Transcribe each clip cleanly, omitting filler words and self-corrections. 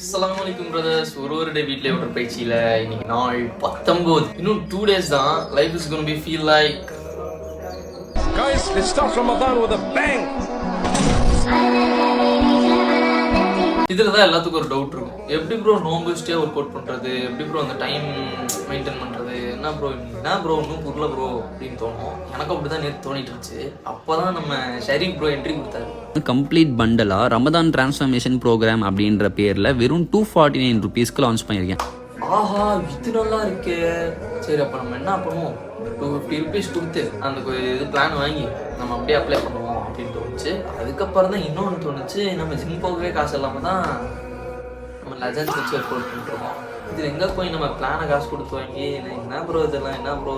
Assalamualaikum brothers. ஒரு டே வீட்லயே உடற்பயிற்சியில இன்னைக்கு நாள் 19. இன்னும் 2 days தான். Life is going to be feel like guys, let's start Ramadan with a bang. இதுல தான் எல்லாத்துக்கும் ஒரு டவுட் இருக்கும். எப்படி ப்ரோ நோம்பு ஸ்டே ஒர்க் அவுட் பண்றது? எப்படி ப்ரோ அந்த டைம் மெயின்டைன் பண்றது? என்ன ப்ரோ இன்னும் புரியல ப்ரோ அப்படின்னு தோணும். எனக்கு அப்படிதான் நேற்று தோணிட்டு இருந்துச்சு. அப்பதான் நம்ம ஷரீப் ப்ரோ என்ட்ரி கொடுத்தாரு. கம்ப்ளீட் பண்டலா ரமதான் டிரான்ஸ்ஃபர்மேஷன் ப்ரோக்ராம் அப்படின்ற பேர்ல வெறும் 249 rupeesக்கு லான்ச் பண்ணியிருக்கேன். ஆஹா, இது நல்லா இருக்கே. சரி, அப்ப நம்ம என்ன பண்ணுவோம், 250 rupees கொடுத்து அந்த இது பிளான் வாங்கி நம்ம அப்படியே அப்ளை பண்ணுவோம் அப்படின்னு தோணுச்சு. அதுக்கப்புறம் தான் இன்னொன்று தோணுச்சு, நம்ம ஜிம் போகவே காசு இல்லாமல் தான் நம்ம லெஜண்ட்ஸ் வச்சு ஒர்க் அவுட் பண்ணிட்டுருக்கோம். இது எங்கே போய் நம்ம பிளானை காசு கொடுத்து வாங்கி என்ன ப்ரோ இதெல்லாம் என்ன ப்ரோ.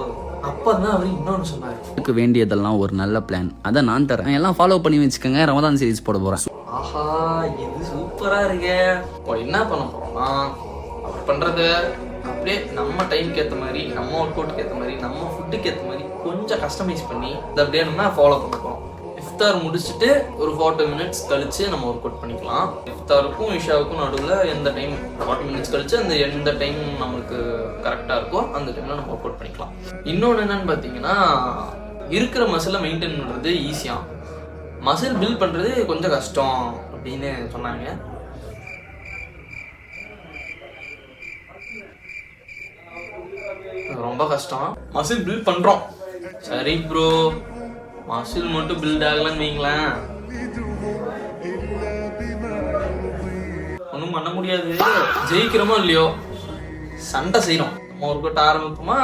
அப்போ தான் அவர் இன்னொன்று சொன்னார், எனக்கு வேண்டியதெல்லாம் ஒரு நல்ல பிளான், அதை நான் தரேன், எல்லாம் ஃபாலோ பண்ணி வச்சுக்கோங்க, ரமதான் சீரிஸ் போட போகிறேன். ஆஹா, இது சூப்பராக இருக்கே. இப்போ என்ன பண்ண போகிறோம்னா, அவர் பண்ணுறது அப்படியே நம்ம டைமுக்கு ஏற்ற மாதிரி, நம்ம ஒர்க் அவுட்டுக்கு ஏற்ற மாதிரி, நம்ம ஃபுட்டுக்கு ஏற்ற மாதிரி கொஞ்சம் கஸ்டமைஸ் பண்ணி இதை அப்படியே நம்ம ஃபாலோ பண்ண போகிறோம். இஃப்தார் முடிச்சுட்டு ஒரு 40 minutes கழிச்சு நம்ம ஒர்க் அவுட் பண்ணிக்கலாம். இஃப்தாருக்கும் இஷாவுக்கும் நடுவில் எந்த டைம் 40 minutes கழிச்சு அந்த எந்த டைம் நம்மளுக்கு கரெக்டாக இருக்கோ அந்த டைமில் நம்ம ஒர்க் அவுட் பண்ணிக்கலாம். இன்னொன்று என்னன்னு பார்த்தீங்கன்னா, இருக்கிற மசிலை மெயின்டைன் பண்ணுறது ஈஸியாக, மசில் பில்ட் பண்ணுறது கொஞ்சம் கஷ்டம் அப்படின்னு சொன்னாங்க. ரொம்ப கஷ்டம். மசில் பில்ட் பண்றோம், சரி ப்ரோ, மசில் மட்டும் பில்ட் ஆகலன்னு வைங்களேன், ஒன்றும் பண்ண முடியாது. ஜெயிக்கிறோமோ இல்லையோ சண்டை செய்யறோம். நம்ம ஒர்க் அவுட் ஆரம்பிப்போமா,